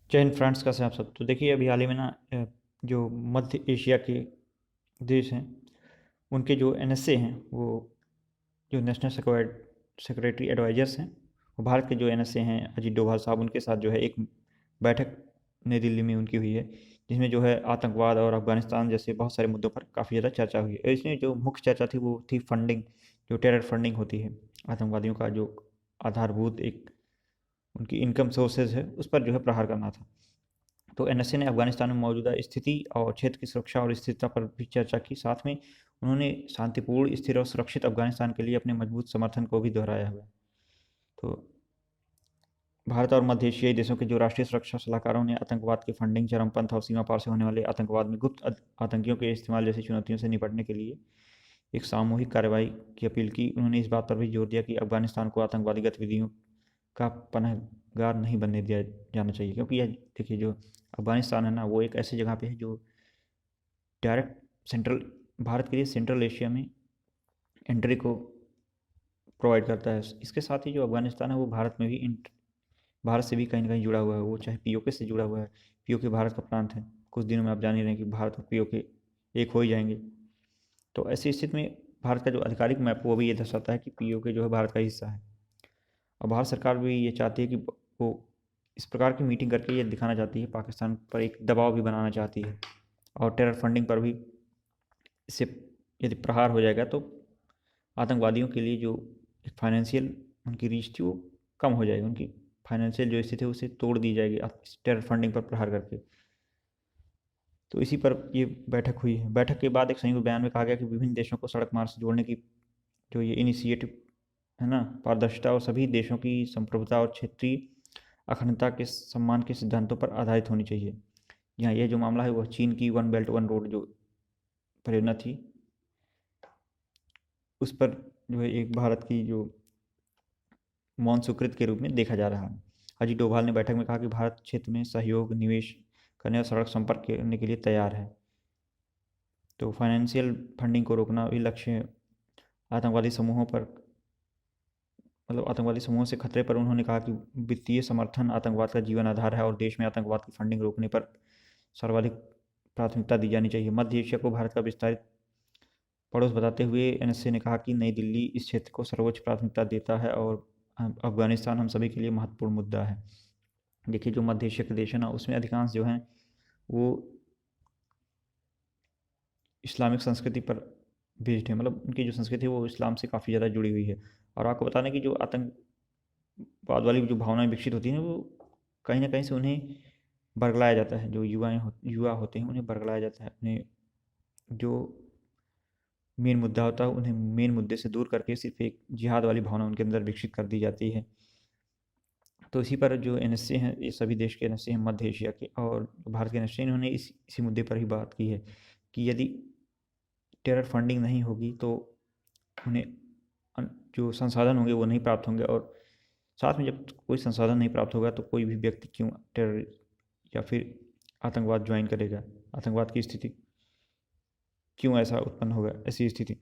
जय हिंद फ्रेंड्स, कैसे हैं आप सब। तो देखिए, अभी हाल ही में ना जो मध्य एशिया के देश हैं उनके जो एनएसए हैं, वो जो नेशनल सिक्योरिटी एडवाइजर्स हैं, वो भारत के जो एनएसए हैं अजीत डोभाल साहब, उनके साथ जो है एक बैठक नई दिल्ली में उनकी हुई है, जिसमें जो है आतंकवाद और अफगानिस्तान जैसे बहुत सारे मुद्दों पर काफ़ी ज़्यादा चर्चा हुई है। इसमें जो मुख्य चर्चा थी वो थी फंडिंग, जो टेरर फंडिंग होती है आतंकवादियों का, जो आधारभूत एक उनकी इनकम सोर्सेज है, उस पर जो है प्रहार करना था। तो एनएसए ने अफगानिस्तान में मौजूदा स्थिति और क्षेत्र की सुरक्षा और स्थिरता पर भी चर्चा की। साथ में उन्होंने शांतिपूर्ण, स्थिर और सुरक्षित अफगानिस्तान के लिए अपने मजबूत समर्थन को भी दोहराया हुआ है। तो भारत और मध्य एशियाई देशों के जो राष्ट्रीय सुरक्षा सलाहकारों ने आतंकवाद की फंडिंग, चरमपंथ और सीमा पार से होने वाले आतंकवाद में गुप्त आतंकियों के इस्तेमाल जैसी चुनौतियों से निपटने के लिए एक सामूहिक कार्रवाई की अपील की। उन्होंने इस बात पर भी जोर दिया कि अफगानिस्तान को आतंकवादी गतिविधियों का पनाहगार नहीं बनने दिया जाना चाहिए, क्योंकि यह देखिए, जो अफगानिस्तान है ना, वो एक ऐसी जगह पे है जो डायरेक्ट सेंट्रल भारत के लिए सेंट्रल एशिया में एंट्री को प्रोवाइड करता है। इसके साथ ही जो अफगानिस्तान है वो भारत में भी भारत से भी कहीं ना कहीं जुड़ा हुआ है। वो चाहे पीओके से जुड़ा हुआ है, पीओके भारत का प्रांत है। कुछ दिनों में आप जान ही रहे हैं कि भारत और पीओके एक हो ही जाएंगे। तो ऐसी स्थिति में भारत का जो आधिकारिक मैप वो भी ये दर्शाता है कि पीओके जो है भारत का हिस्सा है। और भारत सरकार भी ये चाहती है कि वो इस प्रकार की मीटिंग करके ये दिखाना चाहती है, पाकिस्तान पर एक दबाव भी बनाना चाहती है। और टेरर फंडिंग पर भी इससे यदि प्रहार हो जाएगा तो आतंकवादियों के लिए जो फाइनेंशियल उनकी रीच थी वो कम हो जाएगी। उनकी फाइनेंशियल जो स्थिति है उसे तोड़ दी जाएगी टेरर फंडिंग पर प्रहार करके। तो इसी पर ये बैठक हुई है। बैठक के बाद एक संयुक्त बयान में कहा गया कि विभिन्न देशों को सड़क मार्ग से जोड़ने की जो ये इनिशिएटिव है ना, पारदर्शिता और सभी देशों की संप्रभुता और क्षेत्रीय अखंडता के सम्मान के सिद्धांतों पर आधारित होनी चाहिए। यहाँ यह जो मामला है वह चीन की वन बेल्ट वन रोड जो परियोजना थी, उस पर जो है एक भारत की जो मौन स्वीकृत के रूप में देखा जा रहा है। अजीत डोभाल ने बैठक में कहा कि भारत क्षेत्र में सहयोग, निवेश करने और सड़क संपर्क करने के लिए तैयार है। तो फाइनेंशियल फंडिंग को रोकना भी लक्ष्य आतंकवादी समूहों पर, मतलब आतंकवादी समूहों से खतरे पर। उन्होंने कहा कि वित्तीय समर्थन आतंकवाद का जीवन आधार है और देश में आतंकवाद की फंडिंग रोकने पर सर्वाधिक प्राथमिकता दी जानी चाहिए। मध्य एशिया को भारत का विस्तारित पड़ोस बताते हुए एनएसए ने कहा कि नई दिल्ली इस क्षेत्र को सर्वोच्च प्राथमिकता देता है और अफगानिस्तान हम सभी के लिए महत्वपूर्ण मुद्दा है। देखिए, जो मध्य एशिया के देश है ना, उसमें अधिकांश जो हैं वो इस्लामिक संस्कृति पर बेस्ड है। मतलब उनकी जो संस्कृति है वो इस्लाम से काफ़ी ज़्यादा जुड़ी हुई है। और आपको बताने की जो आतंकवाद वाली जो भावनाएं विकसित होती हैं वो कहीं ना कहीं से उन्हें बरगलाया जाता है। जो युवा होते हैं उन्हें बरगलाया जाता है। अपने जो मेन मुद्दा होता है उन्हें मेन मुद्दे से दूर करके सिर्फ एक जिहाद वाली भावना उनके अंदर विकसित कर दी जाती है। तो इसी पर जो एनएसए हैं, ये सभी देश के एनएसए हैं मध्य एशिया के और भारत के एनएसए, इन्होंने इसी मुद्दे पर ही बात की है कि यदि टेरर फंडिंग नहीं होगी तो उन्हें जो संसाधन होंगे वो नहीं प्राप्त होंगे। और साथ में जब कोई संसाधन नहीं प्राप्त होगा तो कोई भी व्यक्ति क्यों टेरर या फिर आतंकवाद ज्वाइन करेगा। आतंकवाद की स्थिति क्यों ऐसा उत्पन्न होगा, ऐसी स्थिति।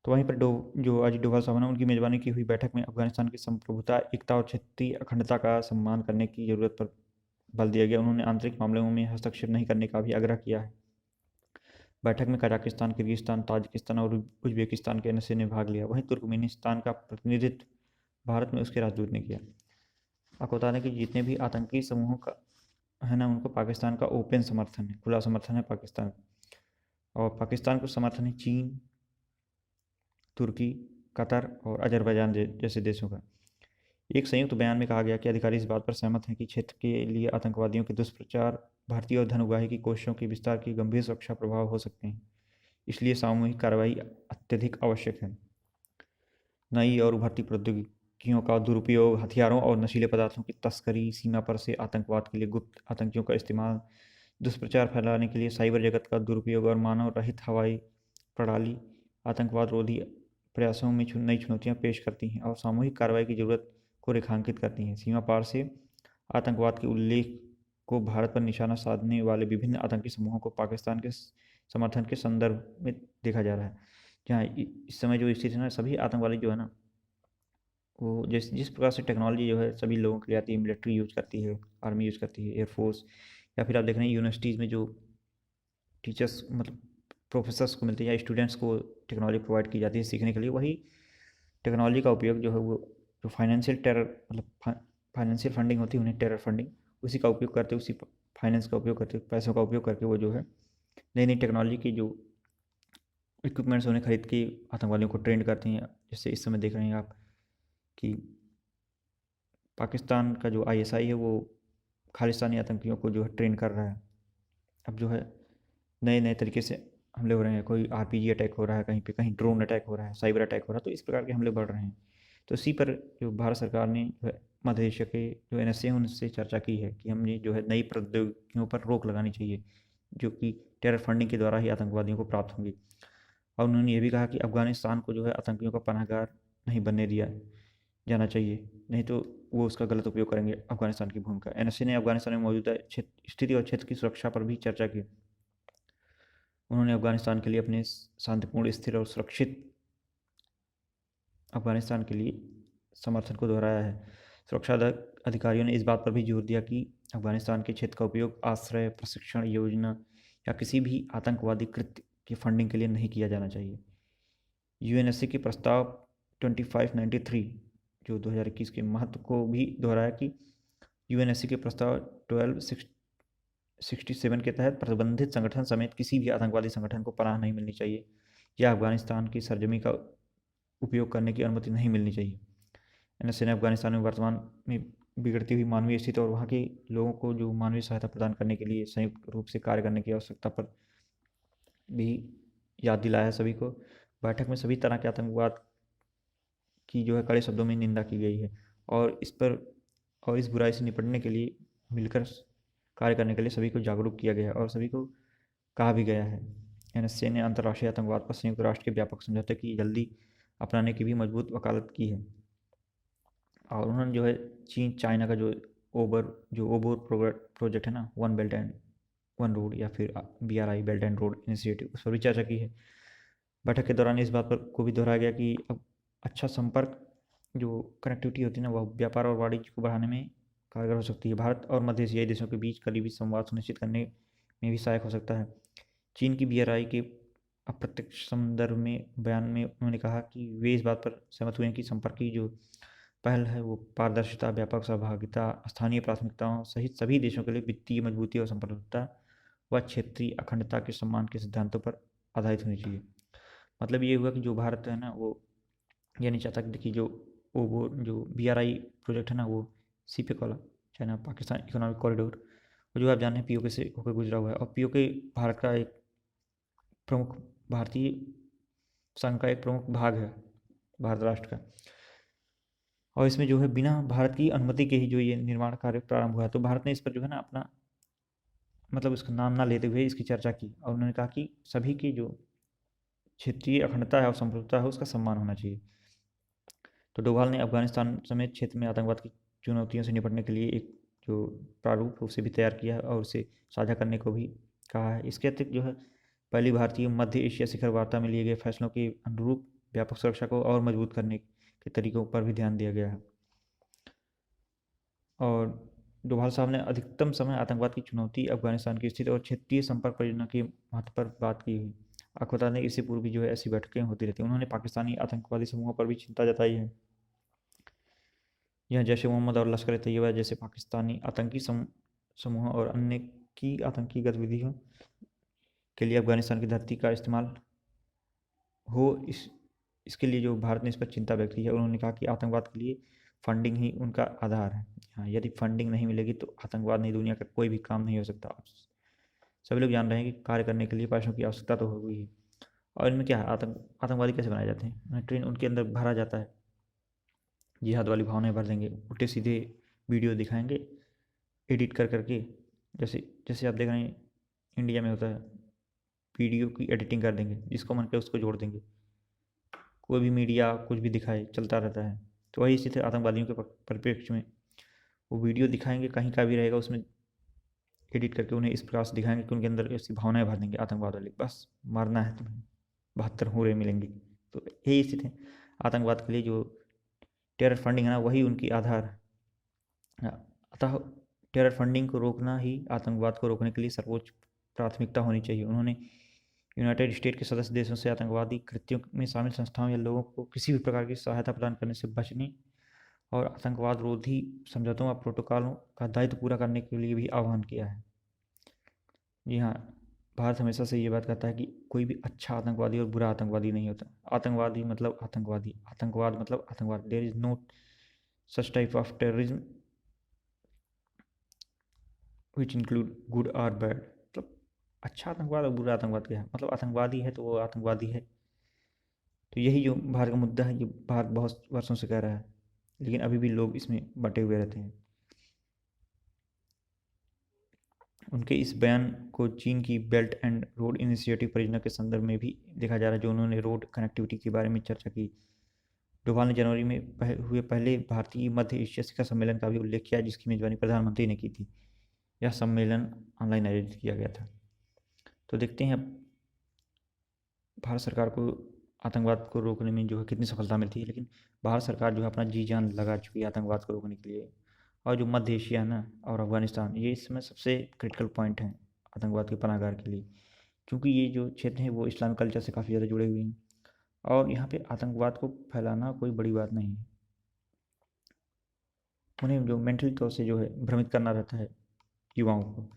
तो वहीं पर जो अजीत डोभाल साहब ने उनकी मेज़बानी की हुई बैठक में अफगानिस्तान की संप्रभुता, एकता और क्षेत्रीय अखंडता का सम्मान करने की ज़रूरत पर बल दिया गया। उन्होंने आंतरिक मामलों में हस्तक्षेप नहीं करने का भी आग्रह किया है। बैठक में कजाकिस्तान, किर्गिस्तान, ताजिकिस्तान और उज्बेकिस्तान के एनएसए ने भाग लिया। वहीं तुर्कमेनिस्तान का प्रतिनिधित्व भारत में उसके राजदूत ने किया। आपको बता दें कि जितने भी आतंकी समूहों का है ना, उनको पाकिस्तान का ओपन समर्थन है, खुला समर्थन है पाकिस्तान। और पाकिस्तान को समर्थन है चीन, तुर्की, कतर और अजरबैजान जैसे देशों का। एक संयुक्त बयान में कहा गया कि अधिकारी इस बात पर सहमत हैं कि क्षेत्र के लिए आतंकवादियों के दुष्प्रचार, भर्ती और धन उगाही की कोशिशों के विस्तार की गंभीर सुरक्षा प्रभाव हो सकते हैं। इसलिए सामूहिक कार्रवाई अत्यधिक आवश्यक है। नई और उभरती प्रौद्योगिकियों का दुरुपयोग, हथियारों और नशीले पदार्थों की तस्करी, सीमा पर से आतंकवाद के लिए गुप्त आतंकियों का इस्तेमाल, दुष्प्रचार फैलाने के लिए साइबर जगत का दुरुपयोग और मानव रहित हवाई प्रणाली आतंकवाद रोधी प्रयासों में नई चुनौतियां पेश करती हैं और सामूहिक कार्रवाई की जरूरत को रेखांकित करती हैं। सीमा पार से आतंकवाद के उल्लेख को भारत पर निशाना साधने वाले विभिन्न आतंकी समूहों को पाकिस्तान के समर्थन के संदर्भ में देखा जा रहा है। जहाँ इस समय जो स्थिति है ना, सभी आतंकवादी जो है ना, वो जिस प्रकार से टेक्नोलॉजी जो है सभी लोगों के लिए आती है, मिलिट्री यूज़ करती है, आर्मी यूज़ करती है, एयरफोर्स, या फिर आप देख रहे हैं यूनिवर्सिटीज़ में जो टीचर्स मतलब प्रोफेसर्स को मिलते हैं या स्टूडेंट्स को टेक्नोलॉजी प्रोवाइड की जाती है सीखने के लिए, वही टेक्नोलॉजी का उपयोग जो है वो जो फाइनेंशियल टेरर मतलब फाइनेंशियल फंडिंग होती है उन्हें टेरर फंडिंग, उसी का उपयोग करते, उसी फाइनेंस का उपयोग करते, पैसों का उपयोग करके वो जो है नई नई टेक्नोलॉजी की जो इक्विपमेंट्स उन्हें खरीद के आतंकवादियों को ट्रेंड करती हैं। जैसे इस समय देख रहे हैं आप कि पाकिस्तान का जो आईएसआई है वो खालिस्तानी आतंकियों को जो है ट्रेन कर रहा है। अब जो है नए नए तरीके से हमले हो रहे हैं, कोई आरपीजी अटैक हो रहा है, कहीं पे कहीं ड्रोन अटैक हो रहा है, साइबर अटैक हो रहा है, तो इस प्रकार के हमले बढ़ रहे हैं। तो इसी पर जो भारत सरकार ने जो है मध्य एशिया के जो एनएसए हैं उनसे चर्चा की है कि हमने जो है नई प्रौद्योगिकियों पर रोक लगानी चाहिए जो कि टेरर फंडिंग के द्वारा ही आतंकवादियों को प्राप्त होंगी। और उन्होंने ये भी कहा कि अफगानिस्तान को जो है आतंकियों का पनाहगार नहीं बनने दिया जाना चाहिए, नहीं तो वो उसका गलत उपयोग करेंगे अफगानिस्तान की भूमिका। एनएसए ने अफगानिस्तान में मौजूदा स्थिति और क्षेत्र की सुरक्षा पर भी चर्चा की। उन्होंने अफगानिस्तान के लिए अपने शांतिपूर्ण, स्थिर और सुरक्षित अफगानिस्तान के लिए समर्थन को दोहराया है। सुरक्षा अधिकारियों ने इस बात पर भी जोर दिया कि अफगानिस्तान के क्षेत्र का उपयोग आश्रय, प्रशिक्षण योजना या किसी भी आतंकवादी कृत्य की फंडिंग के लिए नहीं किया जाना चाहिए। यूएनएससी के प्रस्ताव 2593 जो 2021 के महत्व को भी दोहराया कि यूएनएससी के प्रस्ताव 1267 के तहत प्रतिबंधित संगठन समेत किसी भी आतंकवादी संगठन को पनाह नहीं मिलनी चाहिए या अफगानिस्तान की सरजमी का उपयोग करने की अनुमति नहीं मिलनी चाहिए। एनएसए ने अफगानिस्तान में वर्तमान में बिगड़ती हुई मानवीय स्थिति और वहाँ के लोगों को जो मानवीय सहायता प्रदान करने के लिए संयुक्त रूप से कार्य करने की आवश्यकता पर भी याद दिलाया सभी को। बैठक में सभी तरह के आतंकवाद की जो है कड़े शब्दों में निंदा की गई है और इस बुराई से निपटने के लिए मिलकर कार्य करने के लिए सभी को जागरूक किया गया है और सभी को कहा भी गया है। एनएसए ने अंतर्राष्ट्रीय आतंकवाद पर संयुक्त राष्ट्र के व्यापक समझौते की जल्दी अपनाने की भी मजबूत वकालत की है। और उन्होंने जो है चीन चाइना का जो ओबोर प्रोजेक्ट है ना, one belt and one road या फिर BRI belt and road initiative, उस पर भी चर्चा की है। बैठक के दौरान इस बात पर को भी दोहराया गया कि अब अच्छा संपर्क जो कनेक्टिविटी होती है ना, वह व्यापार और वाणिज्य को बढ़ाने में कारगर हो सकती है। भारत और मध्य एशियाई देशों के बीच करीबी संवाद सुनिश्चित करने में भी सहायक हो सकता है। चीन की BRI के अप्रत्यक्ष संदर्भ में बयान में उन्होंने कहा कि वे इस बात पर सहमत हुए हैं कि संपर्क की जो पहल है वो पारदर्शिता, व्यापक सहभागिता, स्थानीय प्राथमिकताओं सहित सभी देशों के लिए वित्तीय मजबूती और संप्रभुता व क्षेत्रीय अखंडता के सम्मान के सिद्धांतों पर आधारित होनी चाहिए। मतलब ये हुआ कि जो भारत है ना वो ये नहीं चाहता कि देखिए वो जो BRI प्रोजेक्ट है ना वो CPEC वाला, चाइना पाकिस्तान इकोनॉमिक कॉरिडोर, वो जो आप जान रहे हैं POK से होकर गुजरा हुआ है और POK भारत का एक प्रमुख भारतीय संघ का एक प्रमुख भाग है, भारत राष्ट्र का। और इसमें जो है बिना भारत की अनुमति के ही जो ये निर्माण कार्य प्रारंभ हुआ है, तो भारत ने इस पर जो है ना अपना मतलब उसका नाम ना लेते हुए इसकी चर्चा की और उन्होंने कहा कि सभी की जो क्षेत्रीय अखंडता है और संप्रभुता है उसका सम्मान होना चाहिए। तो डोभाल ने अफगानिस्तान समेत क्षेत्र में आतंकवाद की चुनौतियों से निपटने के लिए एक जो प्रारूप है उसे भी तैयार किया है और उसे साझा करने को भी कहा है। इसके अतिरिक्त जो है पहली भारतीय मध्य एशिया शिखर वार्ता में लिए गए फैसलों के अनुरूप व्यापक सुरक्षा को और मजबूत करने के तरीकों पर भी ध्यान दिया गया है। और डोभाल साहब ने अधिकतम समय आतंकवाद की चुनौती, अफगानिस्तान की स्थिति और क्षेत्रीय संपर्क परियोजना के महत्व पर बात की हुई। आपको बता दें इससे पूर्व भी जो है ऐसी बैठकें होती रहती हैं। उन्होंने पाकिस्तानी आतंकवादी समूहों पर भी चिंता जताई है। यह जैश ए मोहम्मद और लश्कर ए तैयबा जैसे पाकिस्तानी आतंकी समूहों और अन्य की आतंकी गतिविधियों के लिए अफगानिस्तान की धरती का इस्तेमाल हो, इसके लिए जो भारत ने इस पर चिंता व्यक्त की है। उन्होंने कहा कि आतंकवाद के लिए फंडिंग ही उनका आधार है। हाँ, यदि फंडिंग नहीं मिलेगी तो आतंकवाद नहीं, दुनिया का कोई भी काम नहीं हो सकता। सभी लोग जान रहे हैं कि कार्य करने के लिए पैसों की आवश्यकता तो होगी ही। और इनमें क्या है, आतंकवादी कैसे बनाए जाते हैं, ट्रेन उनके अंदर भरा जाता है, जिहाद वाली भावनाएं भर देंगे, उल्टे सीधे वीडियो दिखाएंगे एडिट कर करके। जैसे जैसे आप देख रहे हैं इंडिया में होता है, वीडियो की एडिटिंग कर देंगे, जिसको मन करे उसको जोड़ देंगे, कोई भी मीडिया कुछ भी दिखाए चलता रहता है। तो वही स्थिति आतंकवादियों के परिप्रेक्ष्य में, वो वीडियो दिखाएंगे कहीं का भी रहेगा, उसमें एडिट करके उन्हें इस प्रकार से दिखाएंगे कि उनके अंदर ऐसी भावनाएं भर देंगे आतंकवाद वाली, बस मारना है तुम्हें, 72 हूरें मिलेंगी। तो यही स्थिति है आतंकवाद के लिए। जो टेरर फंडिंग है ना, वही उनकी आधार है। अतः टेरर फंडिंग को रोकना ही आतंकवाद को रोकने के लिए सर्वोच्च प्राथमिकता होनी चाहिए। उन्होंने यूनाइटेड स्टेट के सदस्य देशों से आतंकवादी कृत्यों में शामिल संस्थाओं या लोगों को किसी भी प्रकार की सहायता प्रदान करने से बचने और आतंकवाद रोधी समझौतों व प्रोटोकॉलों का दायित्व पूरा करने के लिए भी आह्वान किया है। जी हाँ, भारत हमेशा से ये बात कहता है कि कोई भी अच्छा आतंकवादी और बुरा आतंकवादी नहीं होता। आतंकवादी मतलब आतंकवादी, आतंकवाद मतलब आतंकवाद। There is no such type of terrorism which include good और बैड। मतलब अच्छा आतंकवाद और बुरा आतंकवाद क्या है, मतलब आतंकवादी है तो वो आतंकवादी है। तो यही जो भारत का मुद्दा है, ये भारत बहुत वर्षों से कह रहा है, लेकिन अभी भी लोग इसमें बटे हुए रहते हैं। उनके इस बयान को चीन की बेल्ट एंड रोड इनिशिएटिव परियोजना के संदर्भ में भी देखा जा रहा है, जो उन्होंने रोड कनेक्टिविटी के बारे में चर्चा की। डोभाल ने जनवरी में हुए पहले भारतीय मध्य एशिया शिखर सम्मेलन का भी उल्लेख किया, जिसकी मेजबानी प्रधानमंत्री ने की थी। यह सम्मेलन ऑनलाइन आयोजित किया गया था। तो देखते हैं अब भारत सरकार को आतंकवाद को रोकने में जो है कितनी सफलता मिलती है। लेकिन भारत सरकार जो है अपना जी जान लगा चुकी है आतंकवाद को रोकने के लिए। और जो मध्य एशिया है ना और अफगानिस्तान, ये इसमें सबसे क्रिटिकल पॉइंट हैं आतंकवाद के पनाहगार के लिए, क्योंकि ये जो क्षेत्र हैं वो इस्लामिक कल्चर से काफ़ी ज़्यादा जुड़े हुए हैं और यहाँ पे आतंकवाद को फैलाना कोई बड़ी बात नहीं है। उन्हें जो मेंटली तौर से जो है भ्रमित करना रहता है युवाओं को,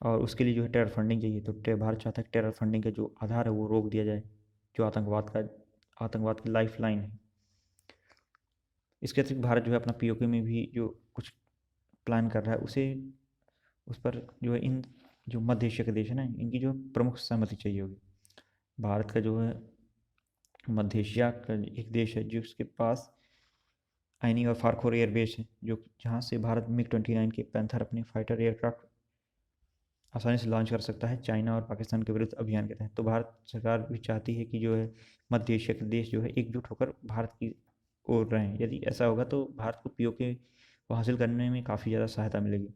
और उसके लिए जो है टेरर फंडिंग चाहिए। तो भारत चाहता है कि टेरर फंडिंग का जो आधार है वो रोक दिया जाए, जो आतंकवाद की लाइफ लाइन है। इसके अतिरिक्त भारत जो है अपना पीओके में भी जो कुछ प्लान कर रहा है उस पर जो है इन जो मध्य एशिया के देश है ना, इनकी जो प्रमुख सहमति चाहिए होगी। भारत का जो है मध्य एशिया का एक देश है जिसके पास आइनी और फारखोर एयरबेस है, जो जहाँ से भारत MiG-29 के पैंथर अपने फाइटर एयरक्राफ्ट आसानी से लॉन्च कर सकता है चाइना और पाकिस्तान के विरुद्ध अभियान के तहत। तो भारत सरकार भी चाहती है कि जो है मध्य एशिया के देश जो है एकजुट होकर भारत की ओर रहें। यदि ऐसा होगा तो भारत को पीओके को हासिल करने में काफ़ी ज़्यादा सहायता मिलेगी।